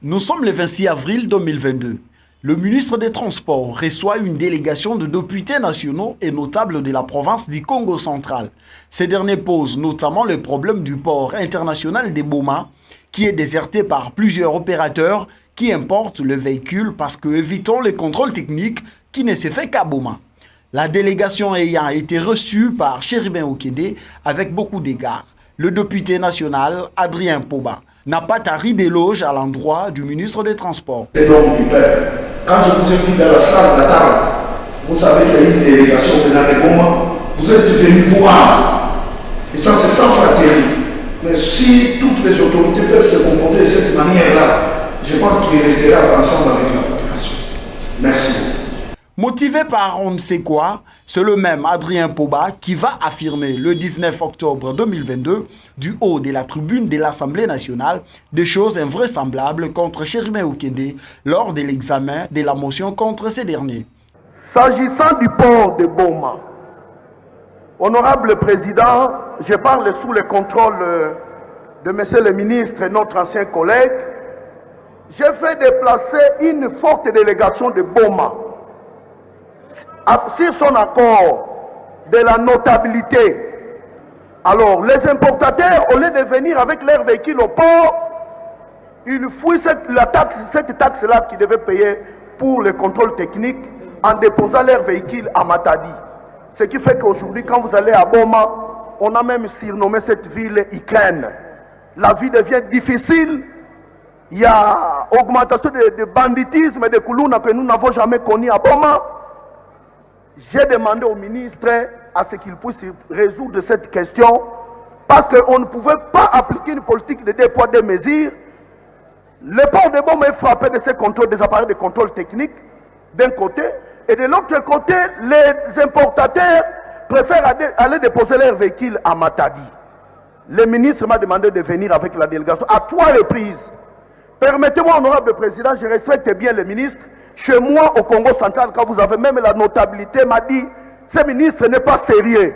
Nous sommes le 26 avril 2022. Le ministre des Transports reçoit une délégation de députés nationaux et notables de la province du Congo central. Ces derniers posent notamment le problème du port international de Boma, qui est déserté par plusieurs opérateurs qui importent le véhicule parce que évitons les contrôles techniques qui ne se fait qu'à Boma. La délégation ayant été reçue par Chéribin Okende avec beaucoup d'égards. Le député national, Adrien Poba, n'a pas tari d'éloges à l'endroit du ministre des Transports. C'est l'homme du peuple. Quand je vous ai vu dans la salle d'attente, vous savez qu'il y a une délégation venant de Boma, vous êtes venu voir. Et ça, c'est sans flatterie. Mais si toutes les autorités peuvent se comporter de cette manière-là, je pense qu'il restera ensemble avec la population. Merci beaucoup. Motivé par on ne sait quoi, c'est le même Adrien Poba qui va affirmer le 19 octobre 2022 du haut de la tribune de l'Assemblée nationale des choses invraisemblables contre Chéribin Okende lors de l'examen de la motion contre ces derniers. S'agissant du port de Boma, honorable président, je parle sous le contrôle de monsieur le ministre et notre ancien collègue, j'ai fait déplacer une forte délégation de Boma sur son accord de la notabilité. Alors, les importateurs, au lieu de venir avec leurs véhicules au port, ils fouillent cette taxe-là qu'ils devaient payer pour le contrôle technique en déposant leurs véhicules à Matadi. Ce qui fait qu'aujourd'hui, quand vous allez à Boma, on a même surnommé cette ville Ukraine. La vie devient difficile. Il y a augmentation de banditisme et de Koulouna que nous n'avons jamais connu à Boma. J'ai demandé au ministre à ce qu'il puisse résoudre cette question parce qu'on ne pouvait pas appliquer une politique de deux poids, deux mesures. Le port de Boma est frappé de ces contrôles, des appareils de contrôle technique d'un côté, et de l'autre côté, les importateurs préfèrent aller déposer leurs véhicules à Matadi. Le ministre m'a demandé de venir avec la délégation à 3 reprises. Permettez-moi, honorable président, je respecte bien le ministre. Chez moi, au Congo central, quand vous avez même la notabilité, m'a dit, ce ministre n'est pas sérieux.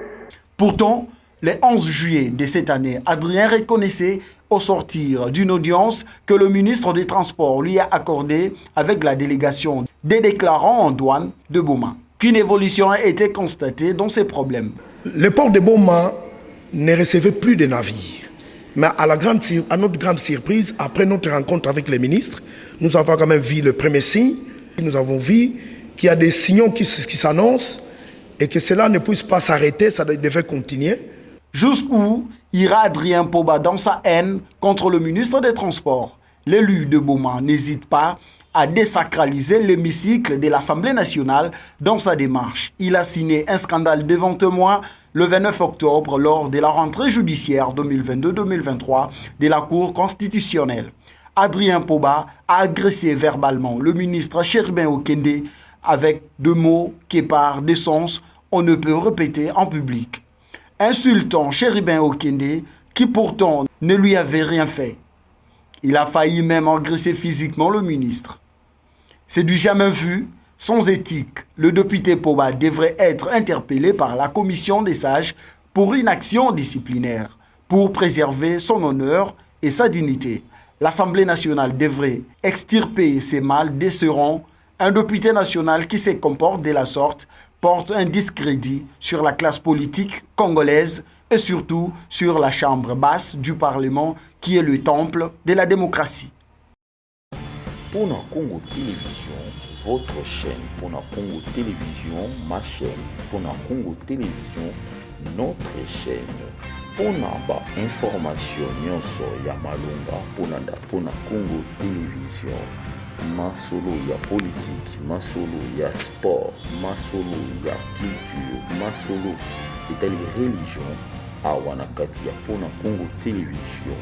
Pourtant, le 11 juillet de cette année, Adrien reconnaissait au sortir d'une audience que le ministre des Transports lui a accordée avec la délégation des déclarants en douane de Boma, qu'une évolution a été constatée dans ces problèmes. Le port de Boma ne recevait plus de navires. Mais à notre grande surprise, après notre rencontre avec le ministre, nous avons quand même vu le premier signe. Nous avons vu qu'il y a des signaux qui s'annoncent et que cela ne puisse pas s'arrêter, ça devait continuer. Jusqu'où ira Adrien Poba dans sa haine contre le ministre des Transports? L'élu de Boma n'hésite pas à désacraliser l'hémicycle de l'Assemblée nationale dans sa démarche. Il a signé un scandale devant témoins le 29 octobre lors de la rentrée judiciaire 2022-2023 de la Cour constitutionnelle. Adrien Poba a agressé verbalement le ministre Chéribin Okende avec deux mots qui par des sens on ne peut répéter en public. Insultant Chéribin Okende qui pourtant ne lui avait rien fait. Il a failli même agresser physiquement le ministre. C'est du jamais vu, sans éthique. Le député Poba devrait être interpellé par la commission des sages pour une action disciplinaire, pour préserver son honneur et sa dignité. L'Assemblée nationale devrait extirper ces mâles décérants. Un député national qui se comporte de la sorte porte un discrédit sur la classe politique congolaise et surtout sur la chambre basse du Parlement qui est le temple de la démocratie. Pona Congo Télévision, votre chaîne. Pona Congo Télévision, ma chaîne. Pona Congo Télévision, notre chaîne. Pona ba information nyonso ya malonga pona Congo Télévision. Masolo ya politique, masolo ya sport, masolo ya culture, masolo etali religion awana kati ya Pona Congo Télévision.